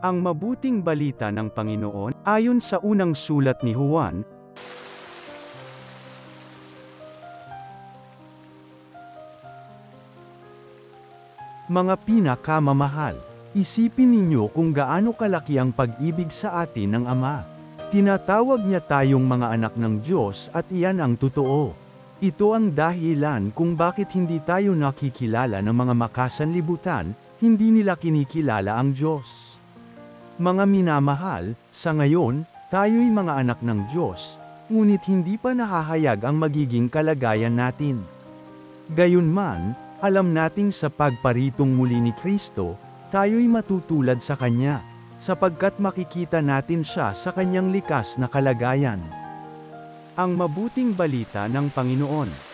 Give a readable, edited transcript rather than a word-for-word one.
Ang mabuting balita ng Panginoon, ayon sa unang sulat ni Juan. Mga pinakamamahal, isipin ninyo kung gaano kalaki ang pag-ibig sa atin ng Ama. Tinatawag niya tayong mga anak ng Diyos at iyan ang totoo. Ito ang dahilan kung bakit hindi tayo nakikilala ng mga makasanlibutan, hindi nila kinikilala ang Diyos. Mga minamahal, sa ngayon, tayo'y mga anak ng Diyos, ngunit hindi pa nahahayag ang magiging kalagayan natin. Gayunman, alam nating sa pagparitong muli ni Kristo, tayo'y matutulad sa Kanya, sapagkat makikita natin siya sa Kanyang likas na kalagayan. Ang mabuting balita ng Panginoon.